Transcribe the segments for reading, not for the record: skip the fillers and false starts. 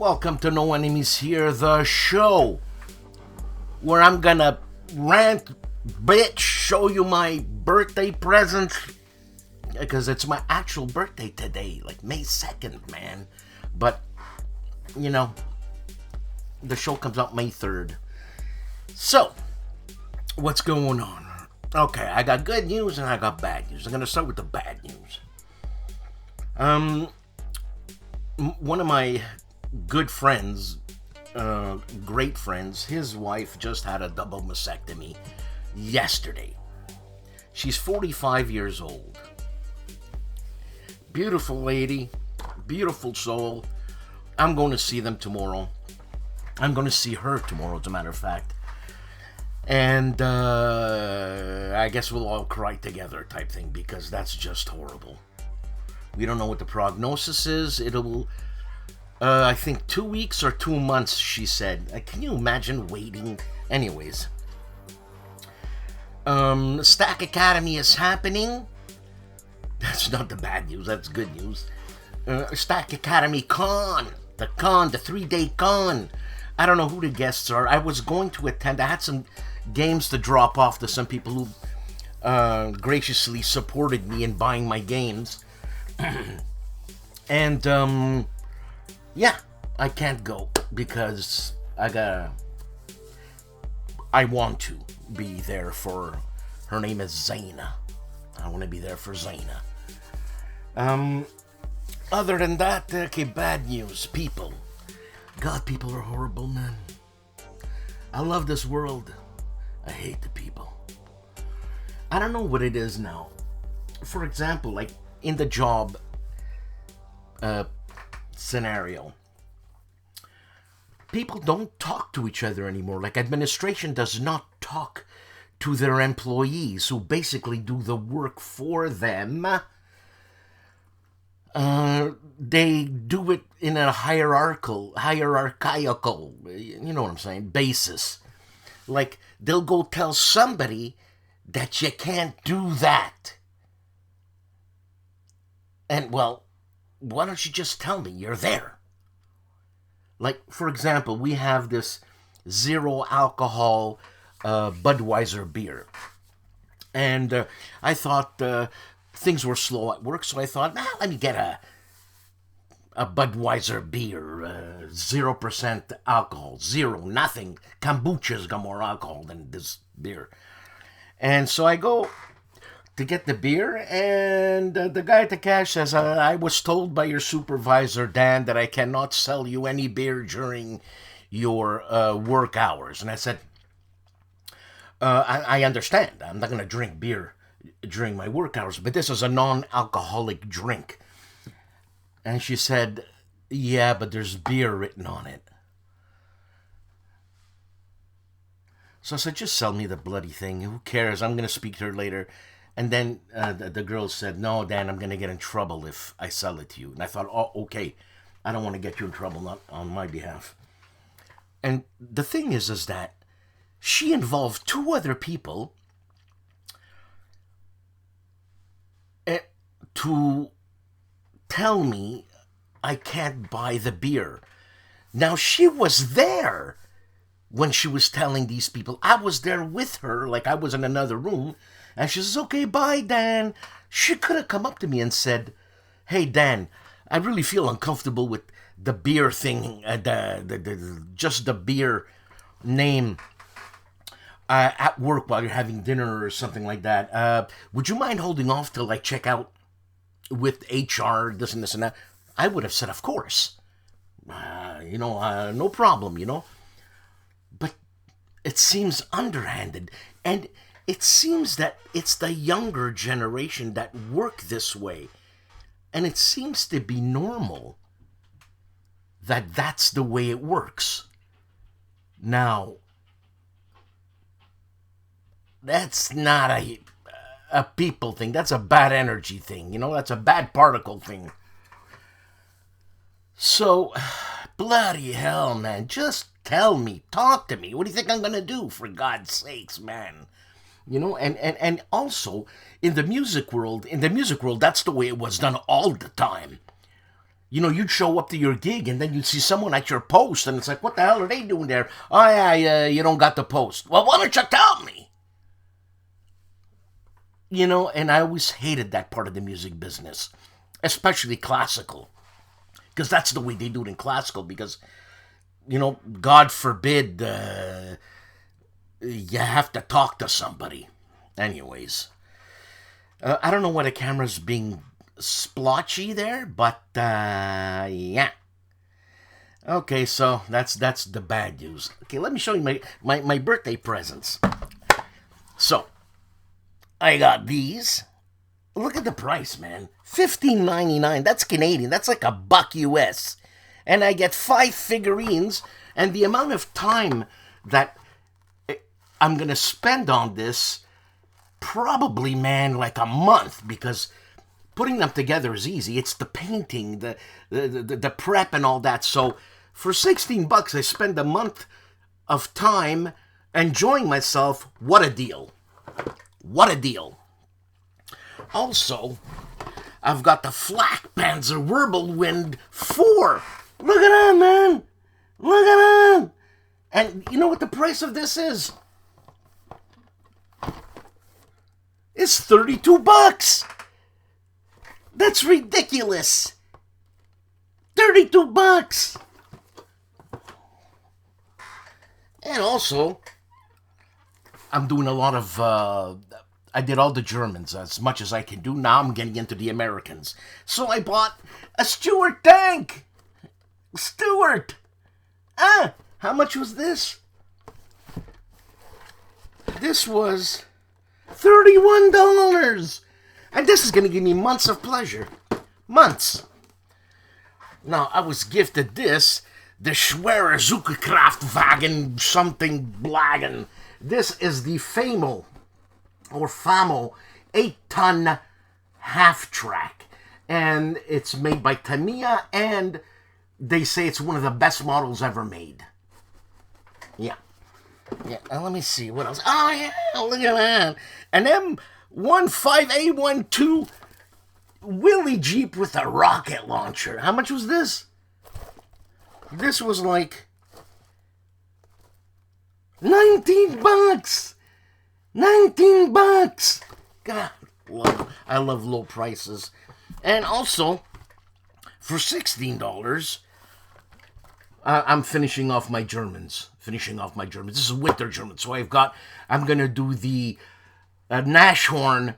Welcome to No Enemies Here, the show where I'm gonna rant, bitch, show you my birthday present, because it's my actual birthday today, like May 2nd, man. But, you know, the show comes out May 3rd. So, what's going on? Okay, I got good news and I got bad news. I'm gonna start with the bad news. One of my good friends, great friends, his wife just had a double mastectomy yesterday. She's 45 years old. Beautiful lady, beautiful soul. I'm going to see them tomorrow. I'm going to see her tomorrow, as a matter of fact. And I guess we'll all cry together type thing, because that's just horrible. We don't know what the prognosis is. It'll, I think 2 weeks or 2 months, she said. Can you imagine waiting? Anyways. Stack Academy is happening. That's not the bad news, that's good news. Stack Academy Con. The 3-day con. I don't know who the guests are. I was going to attend. I had some games to drop off to some people who graciously supported me in buying my games. And, yeah, I can't go because I want to be there for, her name is Zaina. I want to be there for Zaina. Other than that, okay, bad news, people. God, people are horrible, man. I love this world. I hate the people. I don't know what it is now. For example, like in the job scenario, people don't talk to each other anymore. Like, administration does not talk to their employees who basically do the work for them. They do it in a hierarchical, you know what I'm saying, basis. Like, they'll go tell somebody that you can't do that. And, well, why don't you just tell me you're there? Like, for example, we have this zero alcohol Budweiser beer. And I thought things were slow at work, so I thought, let me get a Budweiser beer, 0% alcohol, nothing. Kombucha's got more alcohol than this beer. And so I go to get the beer, and the guy at the cash says, I was told by your supervisor, Dan, that I cannot sell you any beer during your work hours. And I said, I understand. I'm not going to drink beer during my work hours, but this is a non-alcoholic drink. And she said, yeah, but there's beer written on it. So I said, just sell me the bloody thing. Who cares? I'm going to speak to her later. And then the girl said, no, Dan, I'm going to get in trouble if I sell it to you. And I thought, oh, okay. I don't want to get you in trouble, not on my behalf. And the thing is that she involved 2 other people to tell me I can't buy the beer. Now, she was there when she was telling these people. I was there with her, like I was in another room, and she says, okay, bye, Dan. She could have come up to me and said, hey, Dan, I really feel uncomfortable with the beer thing, just the beer name at work while you're having dinner or something like that. Would you mind holding off till I check out with HR, this and this and that? I would have said, of course. No problem, But it seems underhanded. And it seems that it's the younger generation that work this way. And it seems to be normal that that's the way it works. Now, that's not a people thing. That's a bad energy thing. That's a bad particle thing. So, bloody hell, man. Just tell me. Talk to me. What do you think I'm going to do, for God's sakes, man? And also, in the music world, that's the way it was done all the time. You know, you'd show up to your gig and then you'd see someone at your post and it's like, what the hell are they doing there? Oh, yeah, you don't got the post. Well, why don't you tell me? You know, and I always hated that part of the music business, especially classical, because that's the way they do it in classical, because, you know, God forbid you have to talk to somebody. Anyways, I don't know why the camera's being splotchy there, but yeah. Okay, so that's the bad news. Okay, let me show you my birthday presents. So, I got these. Look at the price, man. $15.99. That's Canadian. That's like $1 US. And I get 5 figurines, and the amount of time that I'm going to spend on this, probably, man, like a month, because putting them together is easy. It's the painting, the prep and all that. So for $16, I spend a month of time enjoying myself. What a deal. What a deal. Also, I've got the Flak Panzer Wirbelwind 4. Look at that, man. Look at that. And you know what the price of this is? It's $32. That's ridiculous. $32. And also, I'm doing a lot of, I did all the Germans as much as I can do. Now I'm getting into the Americans. So I bought a Stuart tank. Stuart. How much was this? This was $31. And this is going to give me months of pleasure. Months. Now, I was gifted this, the Schwerer Zugkraftwagen something blagen. This is the FAMO, or FAMO, 8-ton half-track. And it's made by Tamiya, and they say it's one of the best models ever made. Yeah. Yeah, let me see, what else? Oh, yeah, look at that. An M15A12 Willie Jeep with a rocket launcher. How much was this? This was like $19. $19. God, I love low prices. And also, for $16, I'm finishing off my Germans. This is winter German. So I'm going to do the Nashorn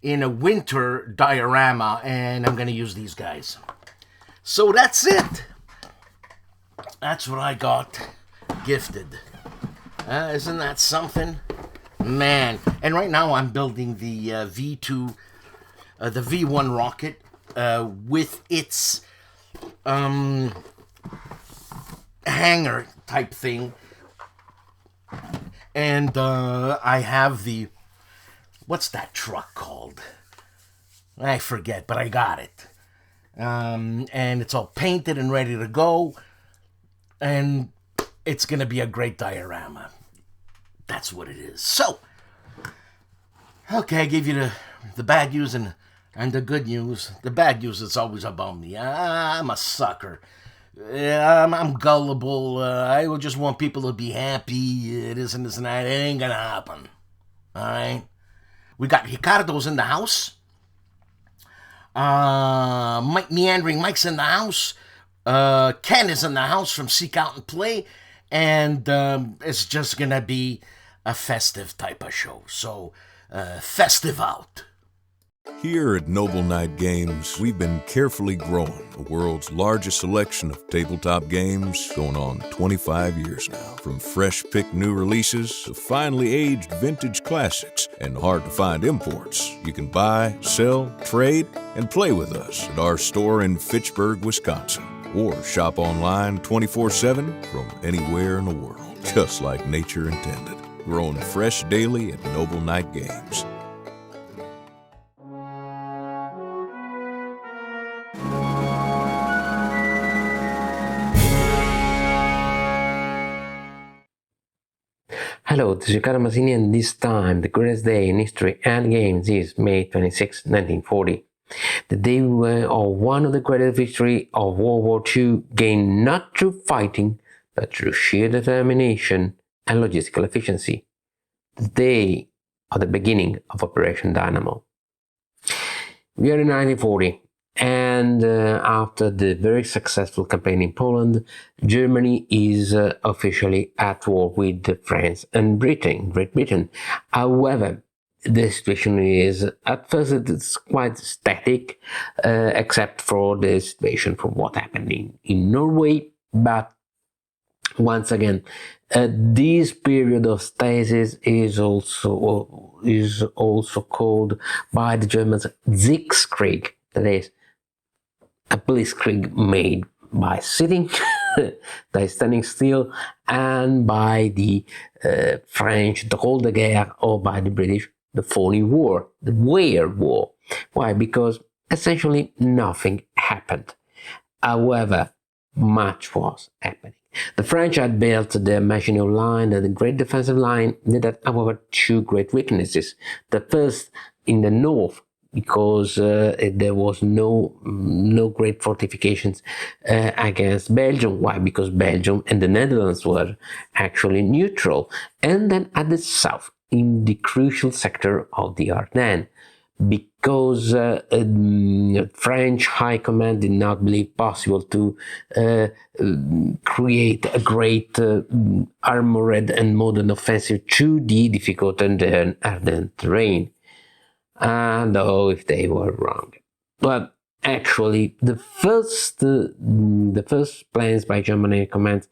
in a winter diorama, and I'm going to use these guys. So that's it. That's what I got gifted. Isn't that something? Man. And right now I'm building the V2, the V1 rocket with its hangar type thing. And I have the, what's that truck called? I forget, but I got it. And it's all painted and ready to go. And it's going to be a great diorama. That's what it is. So, okay, I gave you the bad news and the good news. The bad news is always about me. I'm a sucker. I'm gullible. I will just want people to be happy. This and that. It ain't going to happen. All right? We got Ricardo's in the house. Meandering Mike's in the house. Ken is in the house from Seek Out and Play. And it's just going to be a festive type of show. So, festive out. Here at Noble Knight Games, we've been carefully growing the world's largest selection of tabletop games going on 25 years now. From fresh-picked new releases to finely aged vintage classics and hard-to-find imports, you can buy, sell, trade, and play with us at our store in Fitchburg, Wisconsin. Or shop online 24/7 from anywhere in the world, just like nature intended. Growing fresh daily at Noble Knight Games. Hello, this is Ricardo Mazzini, and this time the greatest day in history and games is May 26, 1940. that they were one of the greatest victories of World War II, gained not through fighting, but through sheer determination and logistical efficiency. The day of the beginning of Operation Dynamo. We are in 1940, and after the very successful campaign in Poland, Germany is officially at war with France and Great Britain. However, the situation is, at first, it's quite static, except for the situation from what happened in Norway. But once again, this period of stasis is also called by the Germans Siegeskrieg, that is, a blitzkrieg made by sitting, by standing still, and by the French drôle de guerre, or by the British the phony war, the weird war. Why? Because essentially nothing happened. However, much was happening. The French had built the Maginot Line and the Great Defensive Line. They had, however, two great weaknesses. The first in the north, because there was no great fortifications against Belgium. Why? Because Belgium and the Netherlands were actually neutral. And then at the south, in the crucial sector of the Ardennes, because French High Command did not believe possible to create a great armored and modern offensive through the difficult Ardennes terrain. And if they were wrong. But actually, the first plans by German Air Command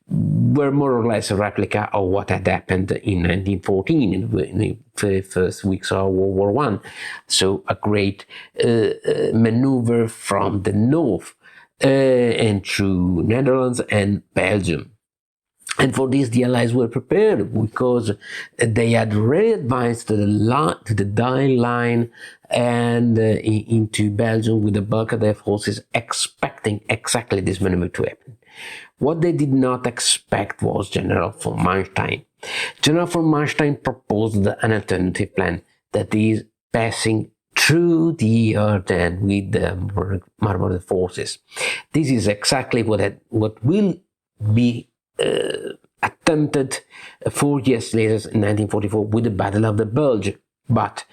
were more or less a replica of what had happened in 1914, in the first weeks of World War I. So a great maneuver from the north and through Netherlands and Belgium. And for this, the Allies were prepared, because they had already advanced to the Dyle line and into Belgium with the bulk of their forces, expecting exactly this maneuver to happen. What they did not expect was General von Manstein. General von Manstein proposed an alternative plan, that is, passing through the Ardennes with the armored forces. This is exactly what will be attempted 4 years later, in 1944, with the Battle of the Bulge. But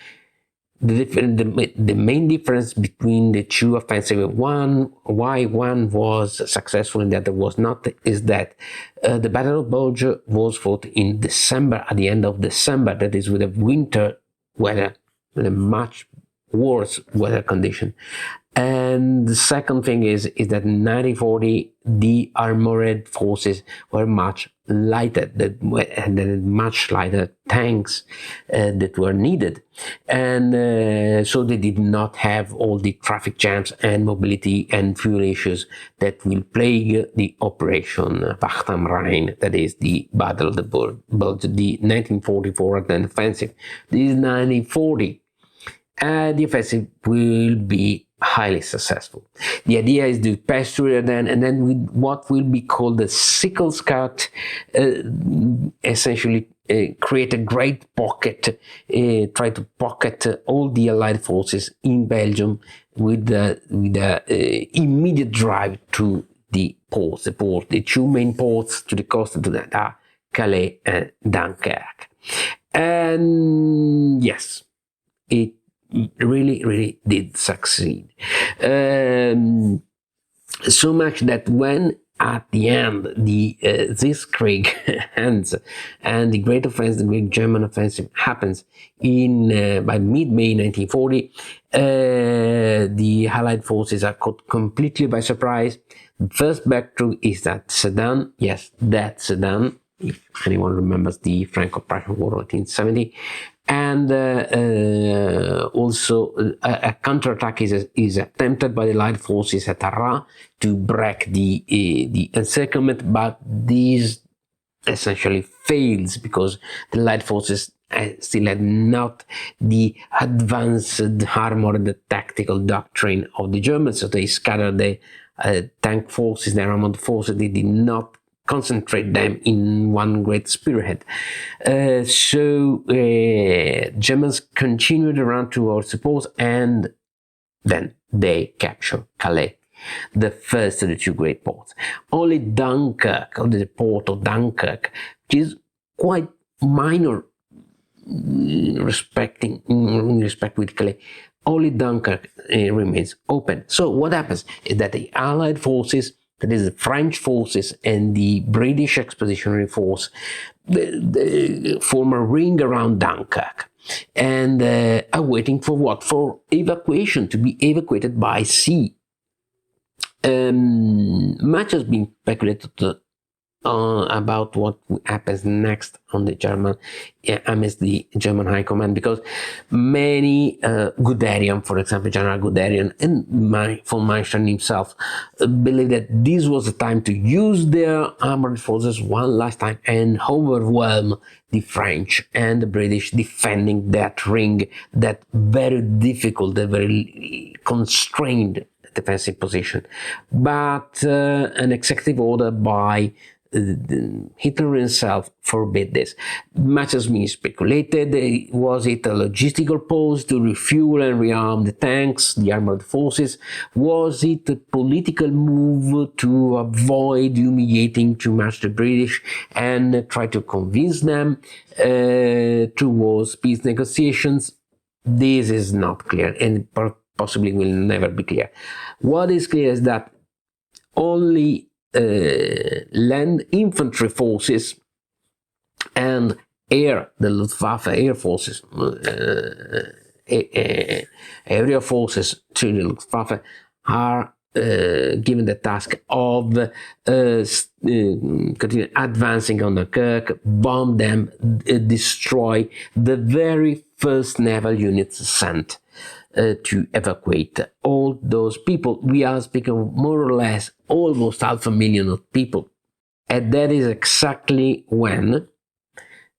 the main difference between the two offensives, why one was successful and the other was not, is that the Battle of Bulge was fought in December, at the end of December, that is, with a winter weather, with a much worse weather condition. And the second thing is that in 1940, the armored forces were much lighter, and much lighter tanks that were needed. And so they did not have all the traffic jams and mobility and fuel issues that will plague the Operation Wacht am Rhein, that is the Battle of the Bulge, the 1944 Ardennes offensive. This is 1940. The offensive will be highly successful. The idea is to pass through Ardennes, and then with what will be called the Sickles Cut, essentially create a great pocket, try to pocket all the Allied forces in Belgium with the immediate drive to the ports, the two main ports to the coast that are Calais and Dunkirk. And yes, it really did succeed. So much that when at the end the Siegeskrieg ends and the Great Offensive, the Great German Offensive happens by mid-May 1940, the Allied forces are caught completely by surprise. The first breakthrough is that Sedan, yes, that Sedan, if anyone remembers the Franco-Prussian War of 1870, and also a counterattack is attempted by the Allied forces at Arras to break the encirclement, but this essentially fails because the Allied forces still had not the advanced armored tactical doctrine of the Germans, so they scattered the tank forces, the armored forces. They did not concentrate them in one great spearhead. So Germans continued around towards support, and Then they capture Calais, the first of the two great ports. Only Dunkirk, or the port of Dunkirk, which is quite minor in respect with Calais, only Dunkirk remains open. So what happens is that the Allied forces, that is the French forces and the British Expeditionary Force, form a ring around Dunkirk and are waiting for what? For evacuation, to be evacuated by sea. Much has been speculated about what happens next on the German, amidst the German High Command, because many Guderian, for example, General Guderian, and von Manstein himself, believe that this was the time to use their armored forces one last time and overwhelm the French and the British defending that ring, that very difficult, that very constrained defensive position. But an executive order by Hitler himself forbid this. Much has been speculated. Was it a logistical pause to refuel and rearm the tanks, the armored forces? Was it a political move to avoid humiliating too much the British and try to convince them towards peace negotiations? This is not clear and possibly will never be clear. What is clear is that only land infantry forces and the Luftwaffe air forces, area forces to the Luftwaffe are given the task of continue advancing on Dunkirk, bomb them, destroy the very first naval units sent to evacuate all those people. We are speaking of more or less almost 500,000 of people. And that is exactly when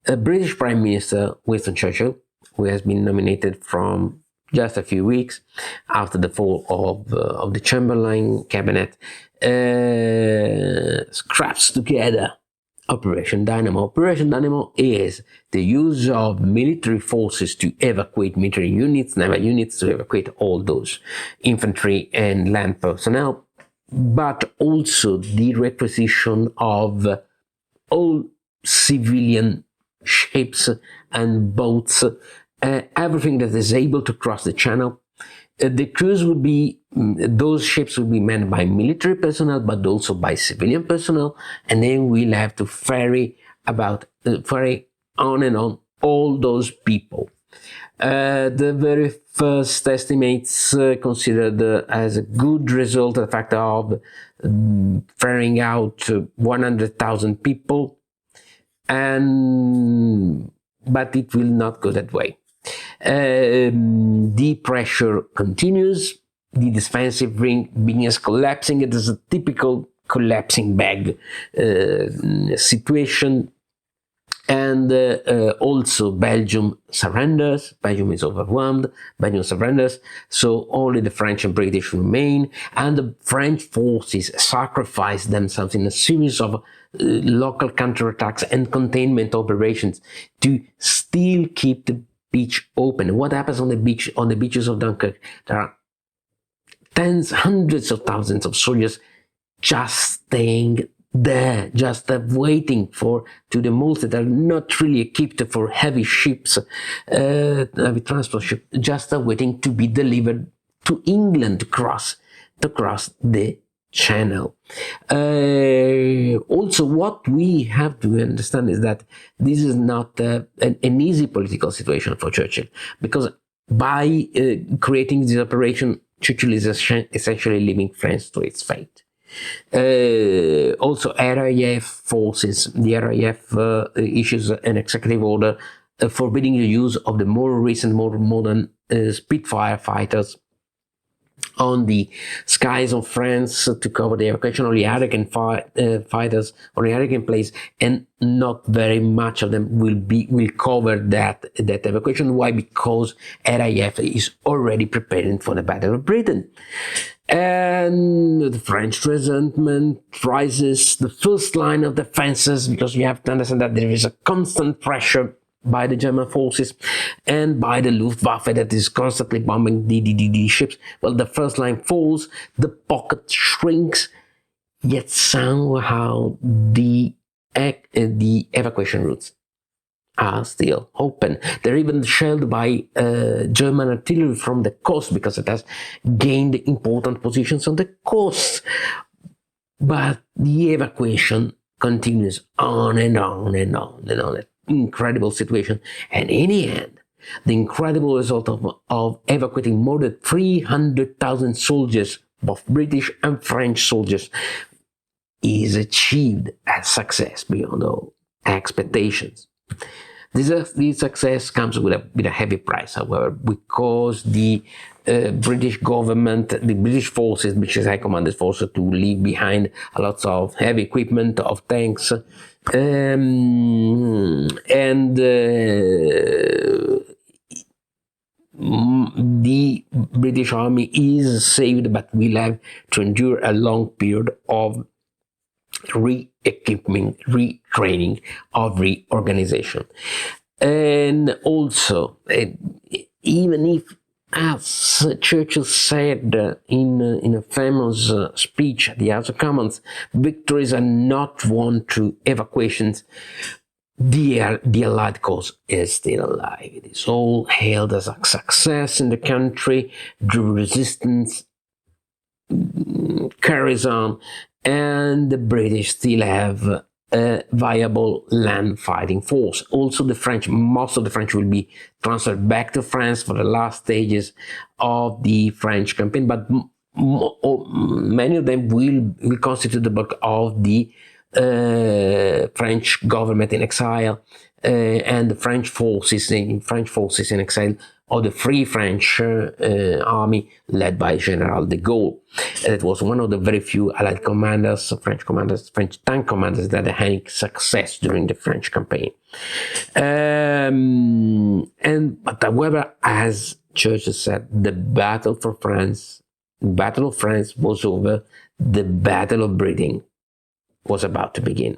British Prime Minister Winston Churchill, who has been nominated from just a few weeks after the fall of the Chamberlain cabinet, scraps together Operation Dynamo. Operation Dynamo is the use of military forces to evacuate military units, naval units, to evacuate all those infantry and land personnel, but also the requisition of all civilian ships and boats, everything that is able to cross the channel. The crews would be, those ships would be manned by military personnel, but also by civilian personnel, and then we'll have to ferry on and on all those people. The very first estimates considered as a good result the fact of ferrying out 100,000 people, but it will not go that way. The pressure continues, the defensive ring begins collapsing. It is a typical collapsing bag situation. And also Belgium surrenders. Belgium is overwhelmed. Belgium surrenders. So only the French and British remain. And the French forces sacrifice themselves in a series of local counterattacks and containment operations to still keep the beach open. What happens on the beach, on the beaches of Dunkirk? There are hundreds of thousands of soldiers just staying there, just waiting to the moles that are not really equipped for heavy ships, heavy transport ships, just waiting to be delivered to England to cross the channel. Also, what we have to understand is that this is not an easy political situation for Churchill, because by creating this operation, Churchill is essentially leaving France to its fate. Also, RAF forces, the RAF issues an executive order forbidding the use of the more recent, more modern Spitfire fighters on the skies of France to cover the evacuation. Only Hurricane fighters, only Hurricane planes, and not very much of them will cover that evacuation. Why? Because RAF is already preparing for the Battle of Britain. And the French resentment rises, the first line of defenses, because you have to understand that there is a constant pressure by the German forces and by the Luftwaffe that is constantly bombing the ships. Well, the first line falls, the pocket shrinks, yet somehow the evacuation routes are still open. They're even shelled by German artillery from the coast because it has gained important positions on the coast. But the evacuation continues on and on and on and on. An incredible situation. And in the end, the incredible result of evacuating more than 300,000 soldiers, both British and French soldiers, is achieved as success beyond all expectations. This success comes with a heavy price, however, because the British government, the British forces, British High Command is forced to leave behind a lot of heavy equipment, of tanks, and the British Army is saved, but will have to endure a long period of re-equipping, retraining, of reorganization. And also, even if, as Churchill said in a famous speech at the House of Commons, victories are not won through evacuations, the Allied cause is still alive. It is all hailed as a success in the country. The resistance carries on, and the British still have a viable land fighting force. Also, the French, most of the French will be transferred back to France for the last stages of the French campaign, but many of them will constitute the bulk of the French government in exile and the French forces in exile, or the Free French army led by General de Gaulle. It was one of the very few Allied commanders, French tank commanders that had any success during the French campaign. But however, as Churchill said, the battle of France was over. The Battle of Britain was about to begin.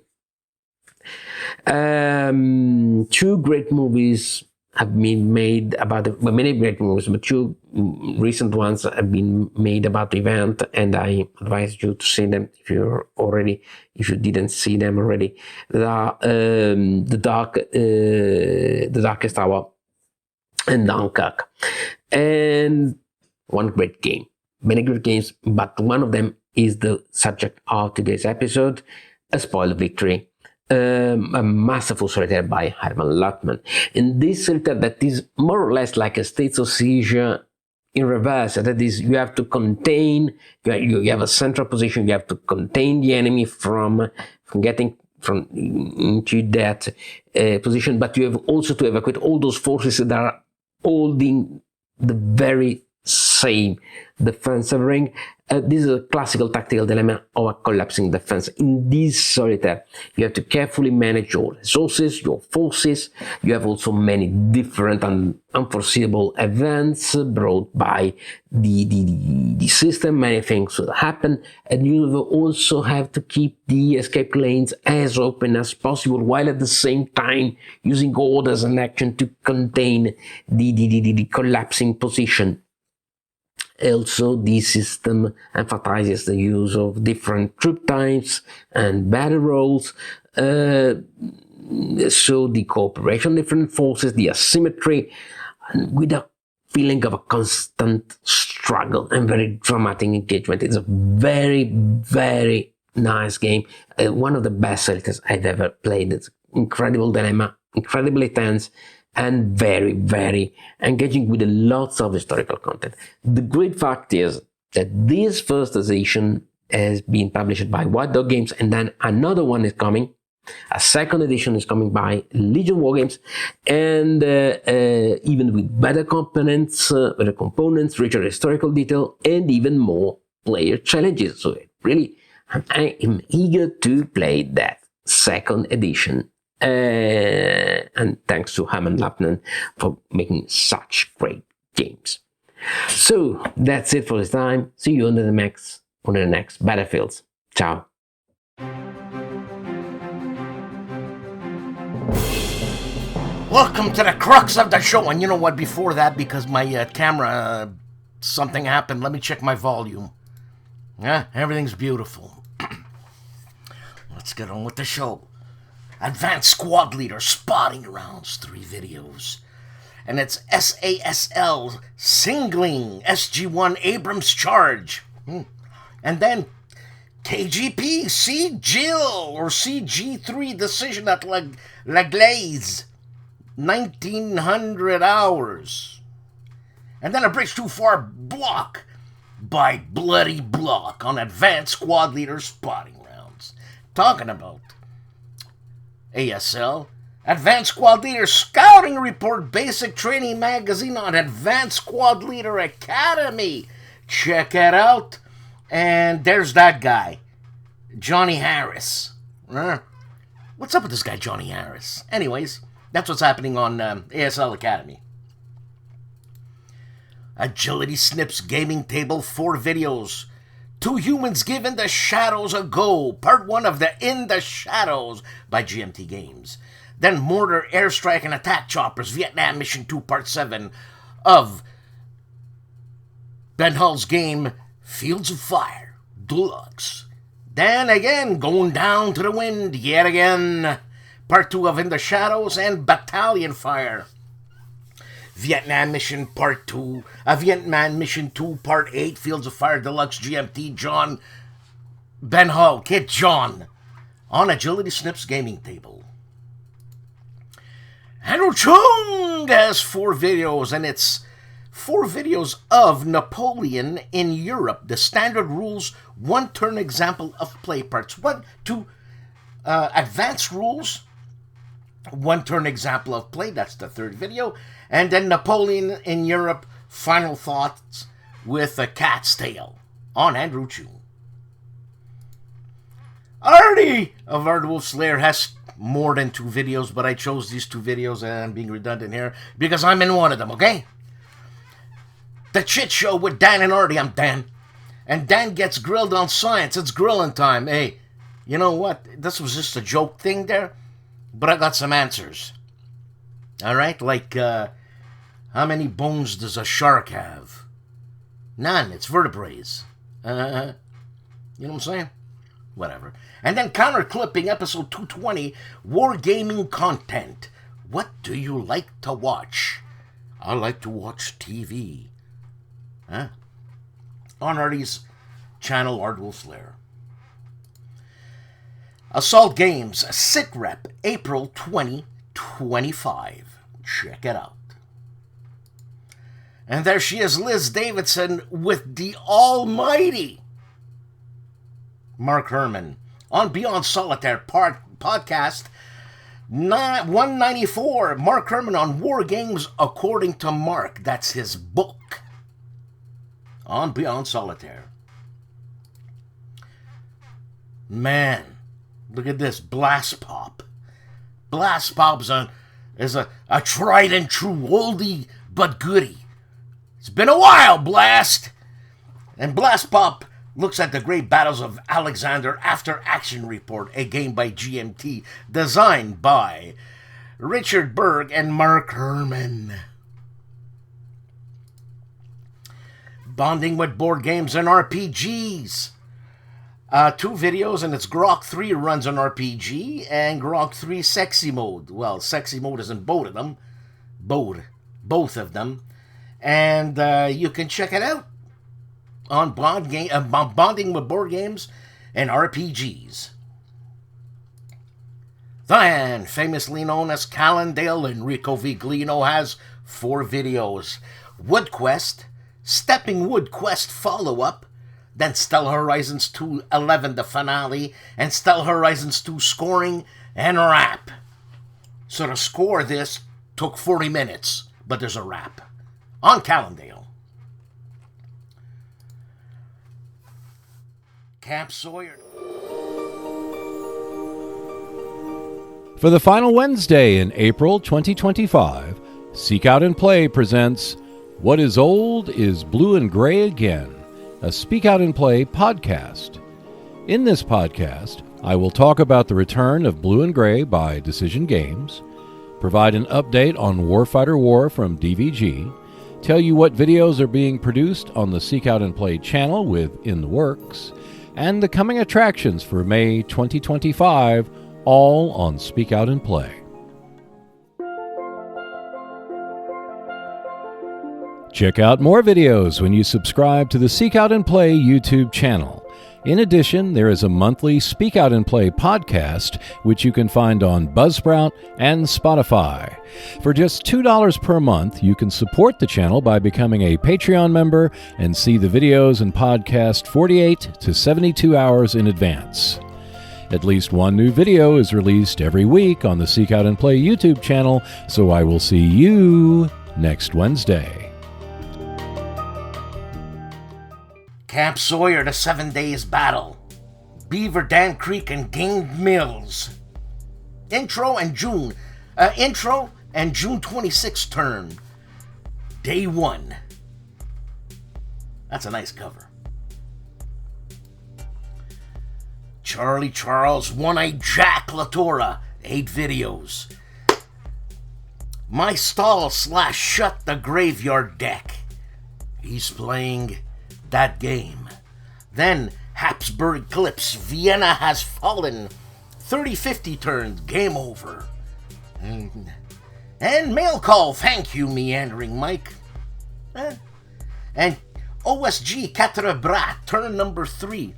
Two great movies have been made about many great movies, but two recent ones have been made about the event, and I advise you to see them if you didn't see them already. The Darkest Hour and Dunkirk, and one great game, many great games, but one of them is the subject of today's episode, A Spoiled Victory. A masterful solitaire by Herman Luttmann. In this solitaire that is more or less like a States of Siege in reverse, that is, you have to contain, you have a central position, you have to contain the enemy from getting into that position, but you have also to evacuate all those forces that are holding the very same defense ring. This is a classical tactical dilemma of a collapsing defense. In this solitaire, you have to carefully manage your resources, your forces. You have also many different and unforeseeable events brought by the system. Many things will happen, and you will also have to keep the escape lanes as open as possible, while at the same time using orders and action to contain the collapsing position. Also, the system emphasizes the use of different troop types and battle roles, so the cooperation of different forces, the asymmetry, with a feeling of a constant struggle and very dramatic engagement. It's a very, very nice game. One of the best solitaires I've ever played. It's incredible dilemma, incredibly tense, and very, very engaging with lots of historical content. The great fact is that this first edition has been published by White Dog Games, and then another one is coming. A second edition is coming by Legion Wargames, and even with better components, richer historical detail, and even more player challenges. So really, I am eager to play that second edition. And thanks to Herman Luttmann for making such great games. So that's it for this time. See you on the next Battlefields. Ciao. welcome to the crux of the show. And you know what, before that, because my camera, something happened, let me check my volume. Yeah, everything's beautiful. Let's get on with the show. Advanced Squad Leader Spotting Rounds, 3 videos. And it's SASL Singling SG-1 Abrams Charge. And then KGP CGIL or CG3 Decision at La Glaze. 1900 hours. And then a Bridge Too Far block by Bloody Block on Advanced Squad Leader Spotting Rounds. Talking about ASL, Advanced Squad Leader Scouting Report Basic Training Magazine on Advanced Squad Leader Academy. Check it out. And there's that guy, Johnny Harris. What's up with this guy, Johnny Harris? Anyways, that's what's happening on ASL Academy. Agility Snips Gaming Table, 4 videos. 2 Humans Give In the Shadows a Go, Part 1 of the In the Shadows by GMT Games. Then Mortar, Airstrike, and Attack Choppers, Vietnam Mission 2, Part 7 of Ben Hull's game, Fields of Fire, Deluxe. Then again, Going Down to the Wind, yet again, Part 2 of In the Shadows and Battalion Fire. Vietnam Mission Part 2, Vietnam Mission 2 Part 8, Fields of Fire Deluxe GMT John, Ben Hull, Kid John, on Agility Snips Gaming Table. Andrew Chung has 4 videos, and it's 4 videos of Napoleon in Europe, the standard rules, 1-turn example of play parts. 1, 2, advanced rules, 1-turn example of play, that's the 3rd video. And then Napoleon in Europe, final thoughts with a cat's tail on Andrew Chung. Artie of ARDWULF'S Lair has more than 2 videos, but I chose these 2 videos, and I'm being redundant here because I'm in one of them, okay? The Chit Show with Dan and Artie. I'm Dan. And Dan gets grilled on science. It's grilling time. Hey, you know what? This was just a joke thing there, but I got some answers. All right? Like, how many bones does a shark have? None. It's vertebrae. You know what I'm saying? Whatever. And then Counter Clipping, episode 220, Wargaming content. What do you like to watch? I like to watch TV. On Artie's channel, ARDWULF'S Lair. Assault Games, SITREP, April 2025. Check it out. And there she is, Liz Davidson, with the almighty Mark Herman on Beyond Solitaire podcast 194. Mark Herman on War Games According to Mark. That's his book on Beyond Solitaire. Man, look at this BLASTPOP. BLASTPOP is a tried and true oldie but goodie. It's been a while, Blast! And BLASTPOP looks at the great battles of Alexander After Action Report, a game by GMT, designed by Richard Berg and Mark Herman. Bonding with Board Games and RPGs. 2 videos, and it's Grok 3 runs on RPG, and Grok 3 Sexy Mode. Well, Sexy Mode is in both of them. Both of them. And you can check it out on Bonding with Board Games and RPGs. Then, famously known as Calandale, Enrico Viglino has 4 videos. Wood Quest, Stepping Wood Quest follow-up, then Stellar Horizons 2 11, the finale, and Stellar Horizons 2 scoring and wrap. So to score this took 40 minutes, but there's a wrap on Calandale. Camp Sawyer. For the final Wednesday in April 2025, Seek Out and Play presents What is Old is Blue and Gray Again, a Speak Out and Play podcast. In this podcast, I will talk about the return of Blue and Gray by Decision Games, provide an update on Warfighter War from DVG, tell you what videos are being produced on the Seek Out and Play channel with In the Works, and the coming attractions for May 2025, all on Speak Out and Play. Check out more videos when you subscribe to the Seek Out and Play YouTube channel. In addition, there is a monthly Speak Out and Play podcast, which you can find on Buzzsprout and Spotify. For just $2 per month, you can support the channel by becoming a Patreon member and see the videos and podcast 48 to 72 hours in advance. At least one new video is released every week on the Seek Out and Play YouTube channel, so I will see you next Wednesday. Camp Sawyer, the 7 Days Battle. Beaver Dam Creek and Game Mills. Intro and June 26th turn. Day 1. That's a nice cover. Charlie Charles, One-Eyed Jack LaTorra. 8 videos. My Stall / Shut the Graveyard Deck. He's playing that game. Then Habsburg Clips, Vienna Has Fallen, 30-50 turns, game over. And mail call, thank you, Meandering Mike. And OSG Quatre Bras, turn number 3.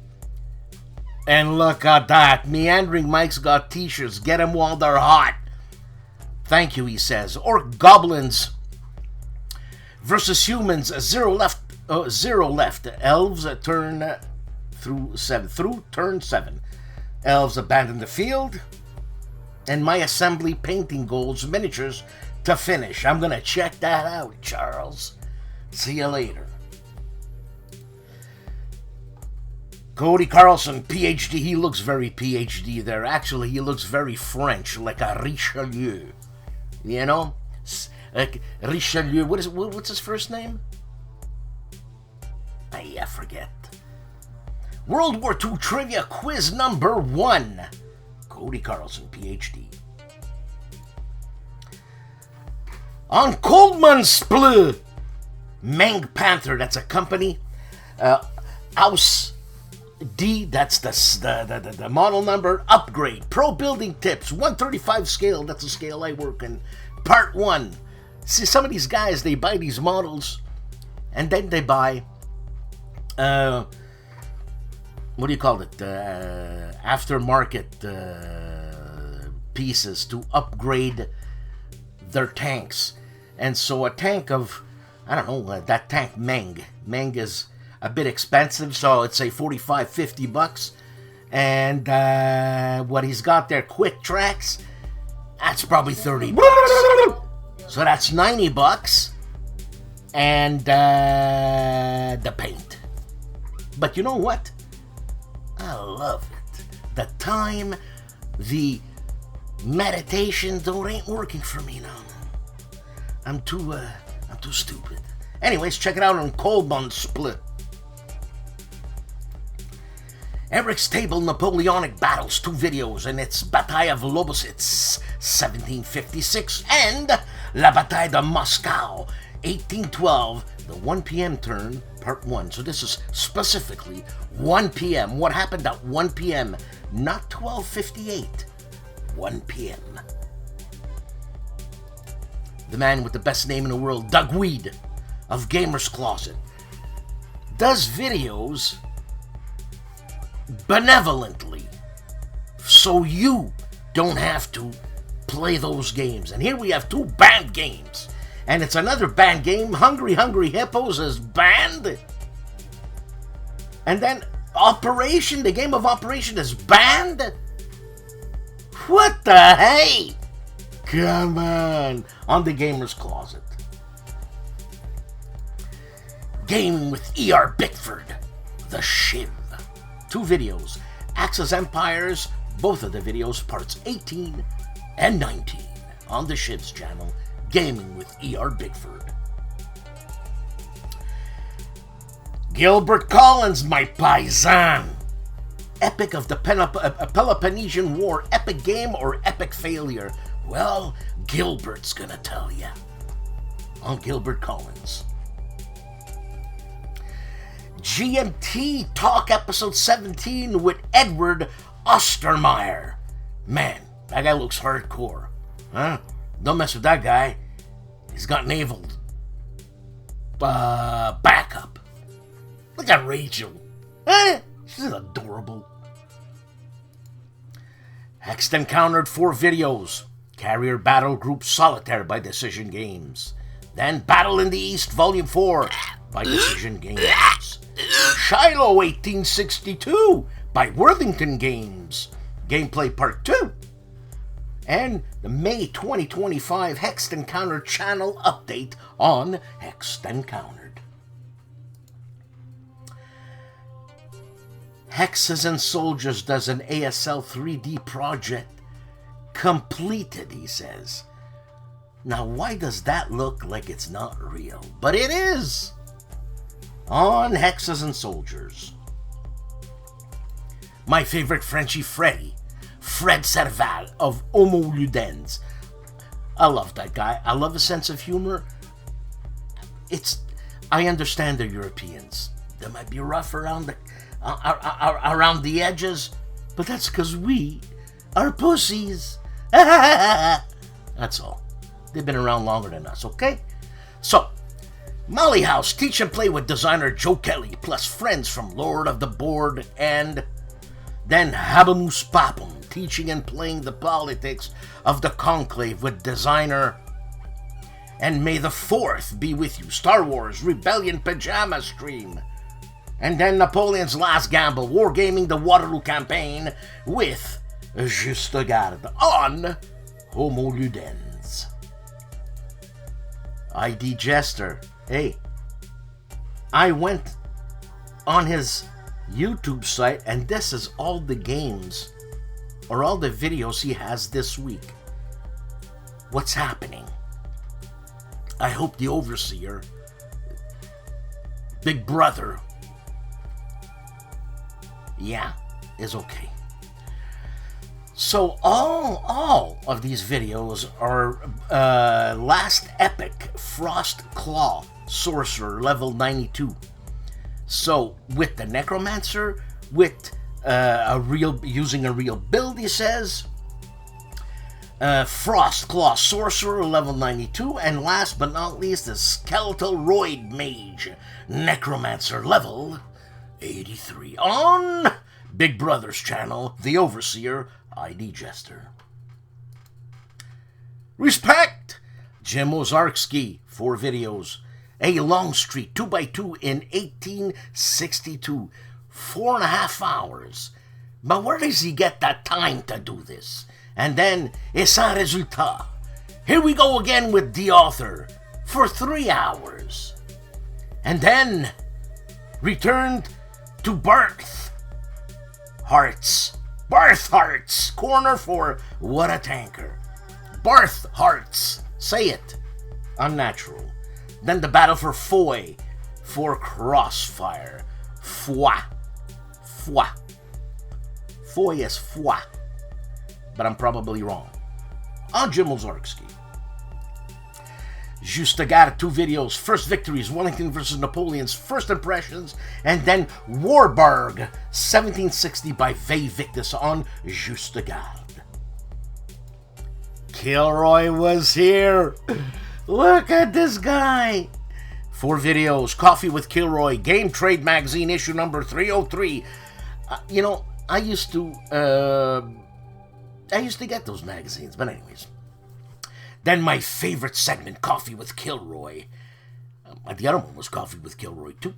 And look at that, Meandering Mike's got t-shirts, get them while they're hot. Thank you, he says. Or Goblins versus Humans, 0 left. 0 left. Elves turn through turn 7. Elves abandon the field. And my assembly painting goals, miniatures to finish. I'm gonna check that out, Charles. See you later. Cody Carlson, PhD. He looks very PhD there. Actually, he looks very French, like a Richelieu. You know, like Richelieu. What's his first name? I forget. World War II Trivia Quiz number 1. Cody Carlson, PhD. On Unbox, Meng Panther, that's a company. House D, that's the model number. Upgrade. Pro Building Tips, 135 scale, that's a scale I work in. Part 1. See, some of these guys, they buy these models, and then they buy what do you call it? Aftermarket pieces to upgrade their tanks. And so a tank of, I don't know, that tank Meng is a bit expensive, so it's say $45-50. And what he's got there, Quick Tracks, that's probably $30. So that's $90. And the paint. But you know what? I love it. The time, the meditation, though, it ain't working for me now. I'm too stupid. Anyways, check it out on Unbox. Eric's Table Napoleonic Battles, 2 videos, and it's Bataille of Lobositz, 1756, and La Bataille de Moscow, 1812, the 1 p.m. turn, part 1. So this is specifically 1 p.m. What happened at 1 p.m.? Not 12:58. 1 p.m. The man with the best name in the world, Doug Weed of Gamer's Closet, does videos benevolently so you don't have to play those games. And here we have 2 banned games. And it's another banned game. Hungry Hippos is banned. And then Operation, the game of Operation is banned. What the hey? Come on the Gamer's Closet. Gaming with E.R. Bickford, The Shiv. 2 videos. Axis Empires, both of the videos, parts 18 and 19, on the Shiv's channel, Gaming with E.R. Bickford. Gilbert Collins, my paisan. Epic of the Peloponnesian War, epic game or epic failure? Well, Gilbert's gonna tell you. On Gilbert Collins. GMT Talk episode 17 with Edward Ostermeyer. Man, that guy looks hardcore. Huh? Don't mess with that guy. He's got naval backup. Look at Rachel. She's adorable. Hexed encountered 4 videos. Carrier Battle Group Solitaire by Decision Games. Then Battle in the East Volume 4 by Decision Games. Shiloh 1862 by Worthington Games. Gameplay Part 2. And the May 2025 Hexed Encounter channel update on Hexed Encountered. Hexes and Soldiers does an ASL 3D project. Completed, he says. Now, why does that look like it's not real? But it is! On Hexes and Soldiers. My favorite Frenchie Freddy, Fred Serval of HOLLANDSPIELE. I love that guy. I love his sense of humor. I understand they're Europeans. They might be rough around the edges, but that's because we are pussies. That's all. They've been around longer than us, okay? So, Molly House, teach and play with designer Joe Kelly, plus friends from Lord of the Board, and then Habemus Papum, teaching and playing the politics of the Conclave with designer. And May the 4th be with you, Star Wars Rebellion Pajama Stream. And then Napoleon's Last Gamble, Wargaming the Waterloo Campaign with Juste Garde on Homo Ludens. ID Jester, hey, I went on his YouTube site and this is all the games or all the videos he has this week. What's happening? I hope the Overseer, Big Brother, is okay. So all of these videos are Last Epic Frost Claw Sorcerer level 92. So with the Necromancer, with using a real build, he says. Frost Claw Sorcerer level 92, and last but not least the Skeletal Roid Mage Necromancer level 83 on Big Brother's channel, The Overseer, ID Jester. Respect! Jim Ozarski, 4 videos. A Longstreet 2x2 in 1862. 4.5 hours. But where does he get that time to do this? And then, et sans résultat. Here we go again with the author for 3 hours. And then, returned to Birth Hearts. Corner for What a Tanker. Birth Hearts. Say it. Unnatural. Then the battle for Foy. For Crossfire. Foi. Foy is foi. But I'm probably wrong. On Jim Ozarski. Juste Garde, 2 videos. First Victories, Wellington versus Napoleon's First Impressions, and then Warburg, 1760 by VII on Juste Garde. KilRoyWasHere. Look at this guy. 4 videos. Coffee with KilRoy, Game Trade Magazine, issue number 303. I used to get those magazines, but anyways. Then my favorite segment, Coffee with KilRoy. The other one was Coffee with KilRoy too.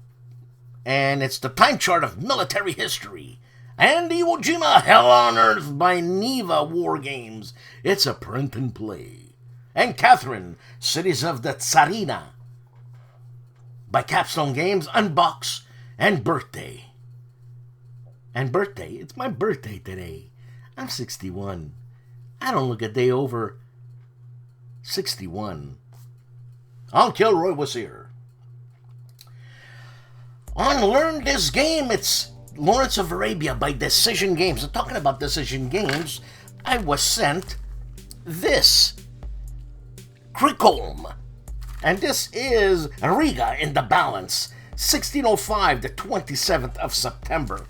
And it's the time chart of military history. And Iwo Jima, Hell on Earth by Neva War Games. It's a print and play. And Catherine, Cities of the Tsarina by Capstone Games, Unbox, and Birthday. And birthday, it's my birthday today. I'm 61. I don't look a day over 61. On KilRoyWasHere. On Learn This Game, it's Lawrence of Arabia by Decision Games. I'm talking about Decision Games. I was sent this Krikolm. And this is Riga in the Balance, 1605 the 27th of September.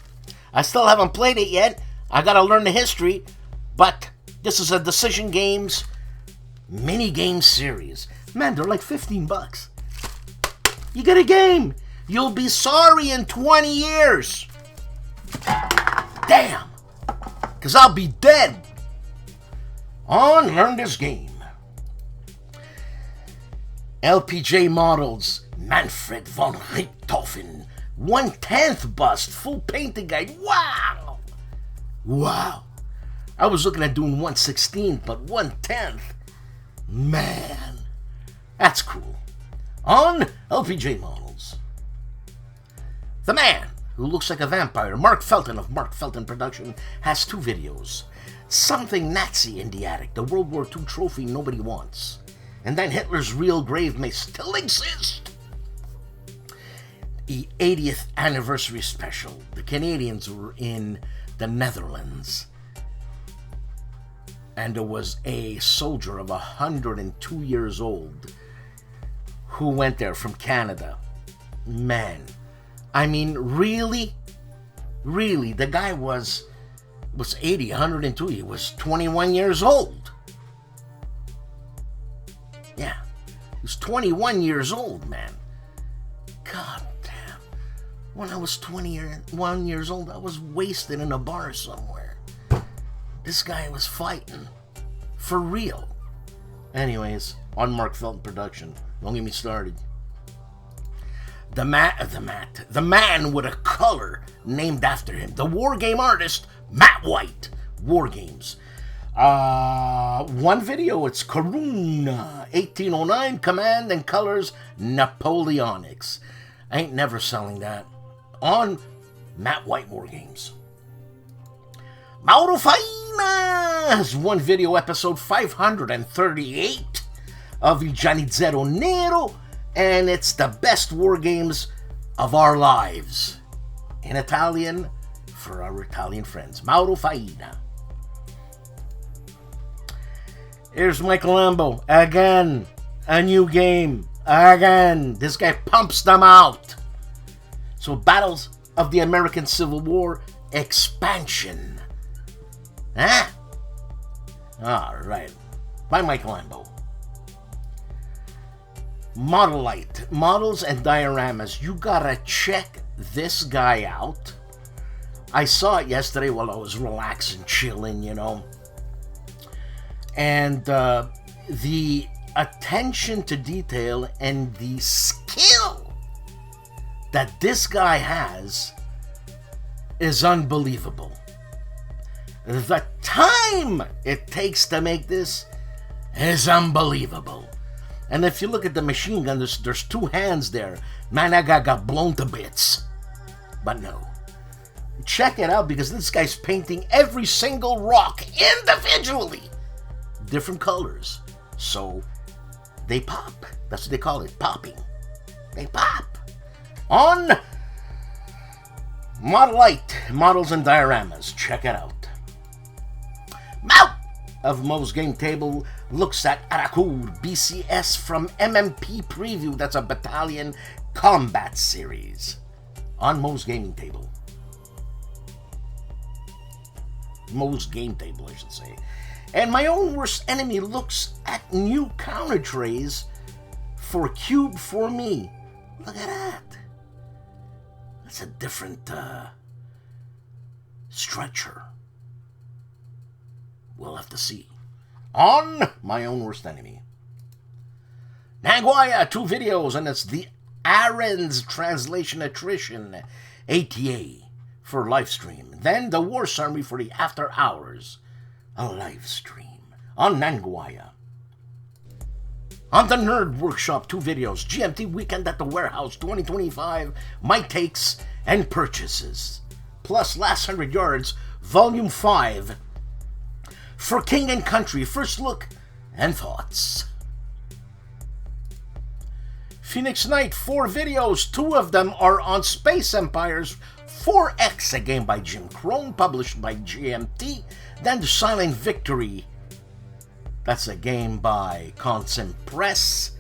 I still haven't played it yet. I gotta learn the history, but this is a Decision Games mini game series. Man, they're like $15. You get a game. You'll be sorry in 20 years. Damn. Because I'll be dead. On Learn This Game. LPJ Models, Manfred von Richthofen, 1/10 bust, full painting guide. Wow! Wow. I was looking at doing 1/16, but 1/10. Man, that's cool. On LPJ Models. The man who looks like a vampire, Mark Felton of Mark Felton Production, has 2 videos. Something Nazi in the Attic, the World War II trophy nobody wants. And then Hitler's real grave may still exist. The 80th anniversary special. The Canadians were in the Netherlands. And there was a soldier of 102 years old who went there from Canada. Man, I mean, really? Really, the guy was 80, 102. He was 21 years old. Yeah, he was 21 years old, man. God damn. When I was 21 years old, I was wasted in a bar somewhere. This guy was fighting. For real. Anyways, on Mark Felton Production. Don't get me started. The man with a color named after him. The wargame artist, Matt White. Wargames. One video, it's Corona 1809, Command and Colors Napoleonics. I ain't never selling that. On Matt White Wargames. Mauro Fainas, one video, episode 538 of Il Giannizzero Nero, and it's the best war games of our lives. In Italian, for our Italian friends. Mauro Faina. Here's Michael Lambo. Again. A new game. Again. This guy pumps them out. So, Battles of the American Civil War Expansion. Huh? Alright. By Michael Lambo. Model Light. Models and dioramas. You gotta check this guy out. I saw it yesterday while I was relaxing, chilling, you know. And the attention to detail and the skill that this guy has is unbelievable. The time it takes to make this is unbelievable. And if you look at the machine gun, there's 2 hands there. Man, that guy got blown to bits. But no. Check it out, because this guy's painting every single rock individually. Different colors. So, they pop. That's what they call it, popping. They pop. On Model Light, Models and Dioramas. Check it out. Mount of Mo's Game Table looks at Arakur BCS from MMP Preview. That's a battalion combat series. On Mo's Gaming Table. Mo's Game Table, I should say. And My Own Worst Enemy looks at new counter trays for Cube for Me. Look at that. That's a different stretcher. We'll have to see. On My Own Worst Enemy. Nagoya, 2 videos, and it's the Aaron's Translation Attrition ATA for live stream. Then the War Summary for the After Hours, a live stream on Nagoya. On the Nerd Workshop, 2 videos, GMT Weekend at the Warehouse 2025, My Takes and Purchases, plus Last 100 Yards, Volume 5, for King and Country, First Look and Thoughts. Phoenix Knight, 4 videos, 2 of them are on Space Empires 4X, a game by Jim Crone, published by GMT. Then the Silent Victory That's a game by Consent Press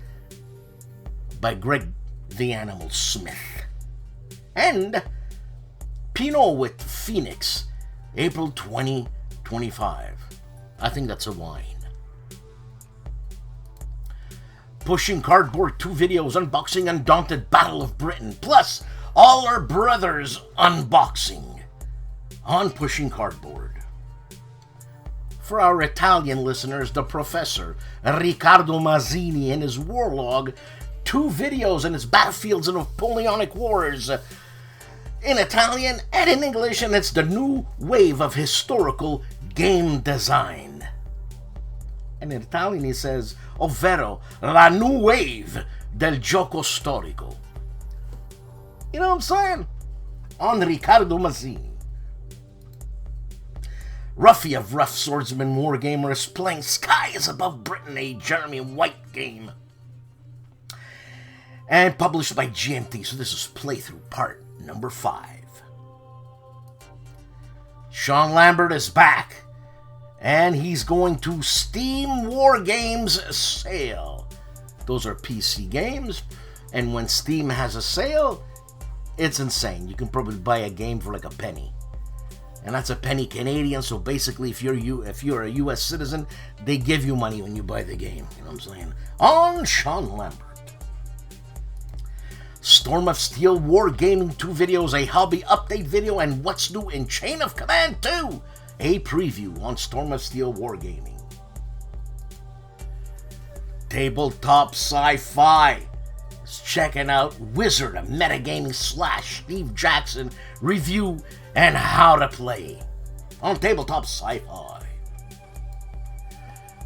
by Greg the Animal Smith. And Pinot with Phoenix, April 2025. I think that's a wine. Pushing Cardboard 2 videos unboxing Undaunted Battle of Britain, plus All Our Brothers unboxing on Pushing Cardboard. For our Italian listeners, the Professor Riccardo Mazzini and his Warlog, 2 videos on his Battlefields and Napoleonic Wars in Italian and in English, and it's the new wave of historical game design. And in Italian he says, ovvero la new wave del gioco storico. You know what I'm saying? On Riccardo Mazzini. Ruffy of Rough Swordsman Wargamer is playing Sky is Above Britain, a Jeremy White game. And published by GMT, so this is playthrough part number 5. Sean Lambert is back, and he's going to Steam War Games sale. Those are PC games, and when Steam has a sale, it's insane. You can probably buy a game for like a penny. And that's a penny Canadian, so basically if you're a US citizen, they give you money when you buy the game. You know what I'm saying? On Sean Lambert. Storm of Steel Wargaming 2 videos, a hobby update video, and what's new in Chain of Command 2, a preview on Storm of Steel Wargaming. Tabletop Sci-Fi is checking out Wizard of Metagaming / Steve Jackson review and how to play on Tabletop Sci-Fi.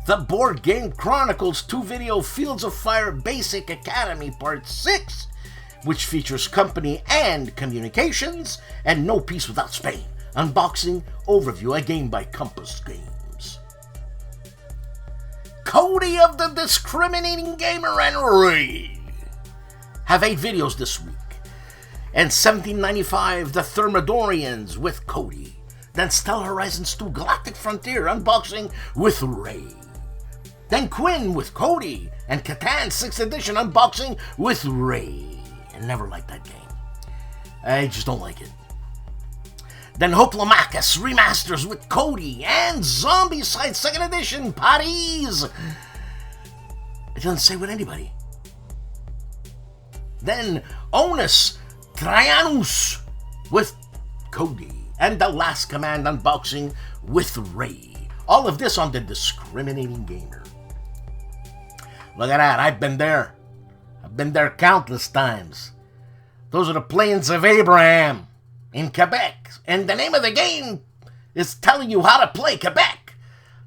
The Board Game Chronicles 2 video Fields of Fire Basic Academy Part 6, which features company and communications, and No Peace Without Spain, unboxing, overview, a game by Compass Games. Cody of the Discriminating Gamer and Ray have 8 videos this week. And 1795, The Thermidorians with Cody. Then Stellar Horizons 2 Galactic Frontier unboxing with Ray. Then Quinn with Cody. And Catan 6th edition unboxing with Ray. I never liked that game. I just don't like it. Then Hoplomachus remasters with Cody and Zombicide 2nd edition Paris. It doesn't say with anybody. Then Onus Trianus with Cody and The Last Command unboxing with Ray. All of this on the Discriminating Gamer. Look at that, I've been there. I've been there countless times. Those are the Plains of Abraham in Quebec. And the name of the game is telling you how to play Quebec.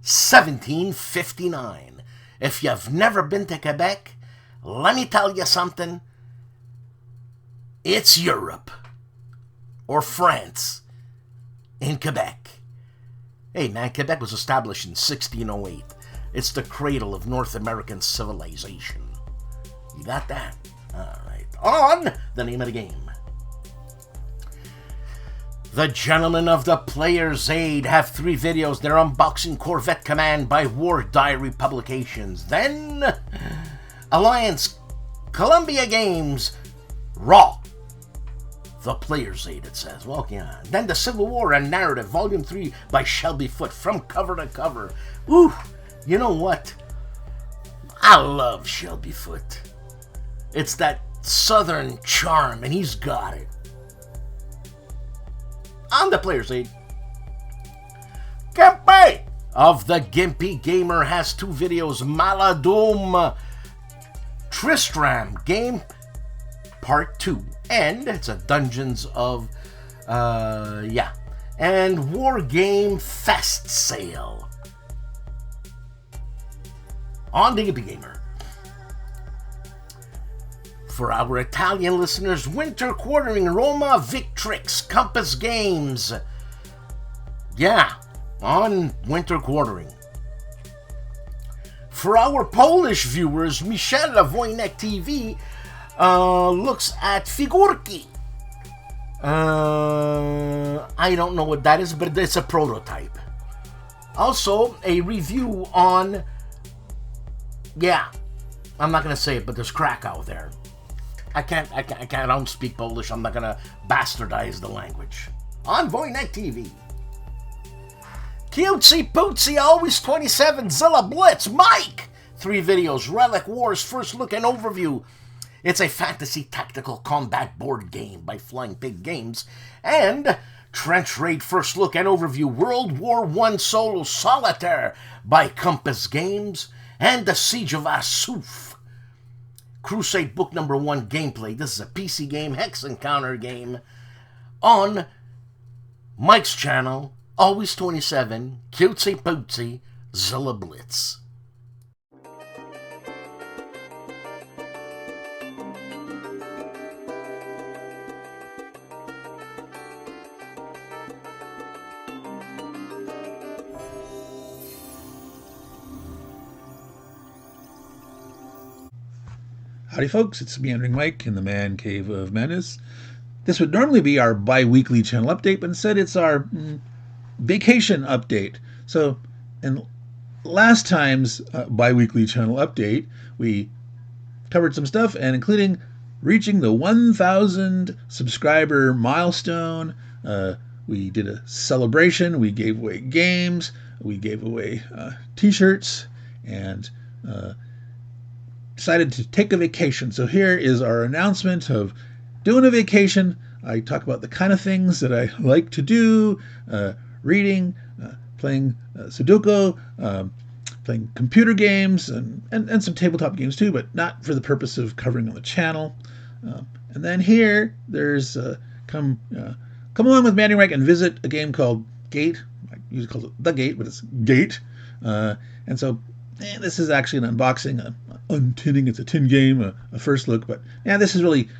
1759. If you've never been to Quebec, let me tell you something. It's Europe. Or France. In Quebec. Hey man, Quebec was established in 1608. It's the cradle of North American civilization. You got that? Alright. On the name of the game. The Gentlemen of the Player's Aid have 3 videos. They're unboxing Corvette Command by War Diary Publications. Then Alliance Columbia Games Raw. The Player's Aid, it says. Well, yeah. Then The Civil War and Narrative, Volume 3 by Shelby Foote, from cover to cover. Ooh, you know what? I love Shelby Foote. It's that southern charm, and he's got it. On the Player's Aid, GIMPY of the Gimpy Gamer has 2 videos. Maladum Tristram Game Part 2. And it's a Dungeons of, and War Game Fest sale. On the Gimpy Gamer. For our Italian listeners, Winter Quartering Roma Victrix Compass Games. Yeah, on Winter Quartering. For our Polish viewers, Michelle of Wojennik TV looks at Figurki. I don't know what that is, but it's a prototype. Also, a review on Yeah, I'm not gonna say it, but there's Krakow there. I don't speak Polish. I'm not gonna bastardize the language. On Wojennik TV. Cutesy Pootsy, always 27, Zilla Blitz, Mike! 3 videos, Relic Wars, first look and overview. It's a fantasy tactical combat board game by Flying Pig Games. And Trench Raid, first look and overview, World War I solo Solitaire by Compass Games. And The Siege of Asuf. Crusade Book number 1 gameplay. This is a PC game, hex encounter game. On Mike's channel, always 27, Cutesy Pootsy, Zilla Blitz. Howdy folks, it's Meandering Mike in the Man Cave of Madness. This would normally be our bi-weekly channel update, but instead it's our vacation update. So in last time's bi-weekly channel update, we covered some stuff, and including reaching the 1,000 subscriber milestone. We did a celebration, we gave away games, we gave away t-shirts, and decided to take a vacation. So here is our announcement of doing a vacation. I talk about the kind of things that I like to do, reading, playing Sudoku, playing computer games, and some tabletop games too, but not for the purpose of covering on the channel. And then here, there's come along with Mandy Rank and visit a game called Gate. I usually call it The Gate, but it's Gate. And so this is actually an unboxing, untinning. It's a tin game, a first look. But yeah, this is really,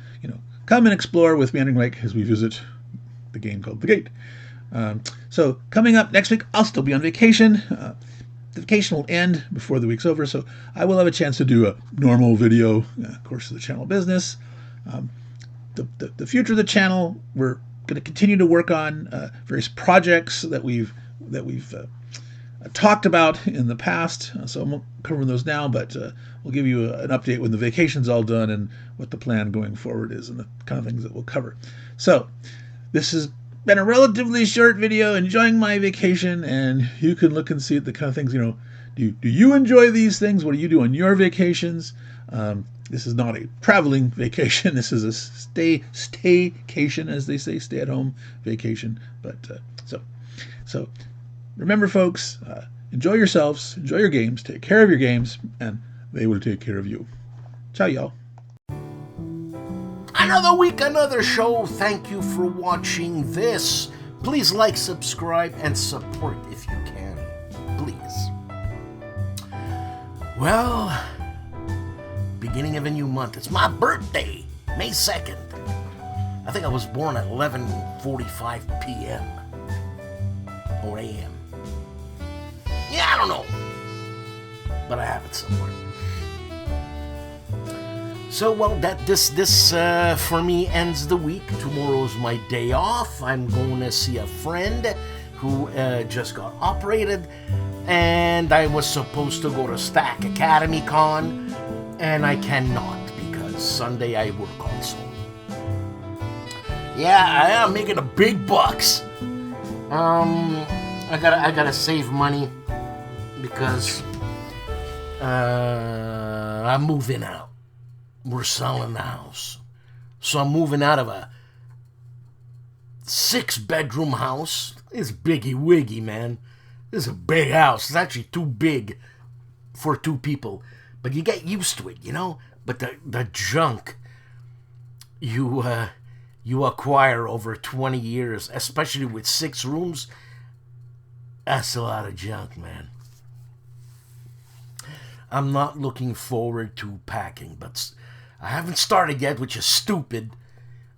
come and explore with Meandering Mike as we visit the game called The Gate. So coming up next week, I'll still be on vacation. The vacation will end before the week's over, so I will have a chance to do a normal video, of course, of the channel business. The future of the channel, we're going to continue to work on various projects that we've talked about in the past, so I won't cover those now, but we'll give you an update when the vacation's all done and what the plan going forward is and the kind of things that we'll cover. So this has been a relatively short video, enjoying my vacation, and you can look and see the kind of things, do you enjoy these things? What do you do on your vacations? This is not a traveling vacation. This is a staycation, as they say, stay at home vacation. But so remember, folks, enjoy yourselves, enjoy your games, take care of your games, and they will take care of you. Ciao, y'all. Another week, another show. Thank you for watching this. Please like, subscribe, and support if you can. Please. Well, beginning of a new month. It's my birthday, May 2nd. I think I was born at 11:45 p.m. or a.m. Yeah, I don't know. But I have it somewhere. So, well, this for me ends the week. Tomorrow's my day off. I'm going to see a friend who just got operated, and I was supposed to go to Stack Academy Con, and I cannot because Sunday I work also. Yeah, I am making the big bucks. I gotta save money because I'm moving out. We're selling the house. So I'm moving out of a 6-bedroom house. It's biggy wiggy, man. This is a big house. It's actually too big for 2 people. But you get used to it, But the junk you acquire over 20 years, especially with 6 rooms, that's a lot of junk, man. I'm not looking forward to packing, but I haven't started yet, which is stupid,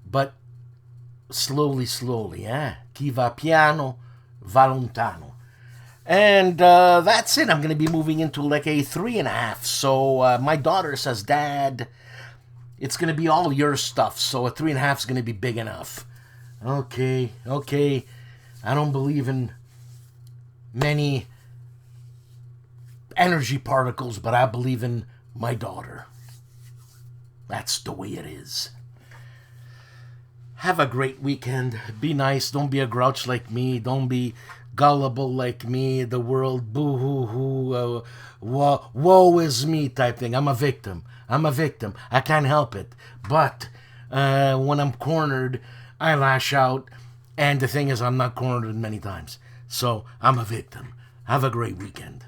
but slowly, Chi va piano, va lontano. And that's it. I'm going to be moving into like a 3.5. So my daughter says, Dad, it's going to be all your stuff, so a 3.5 is going to be big enough. Okay. I don't believe in many energy particles, but I believe in my daughter. That's the way it is. Have a great weekend. Be nice. Don't be a grouch like me. Don't be gullible like me. The world, boo-hoo-hoo, woe is me type thing. I'm a victim. I can't help it. But when I'm cornered, I lash out. And the thing is, I'm not cornered many times. So I'm a victim. Have a great weekend.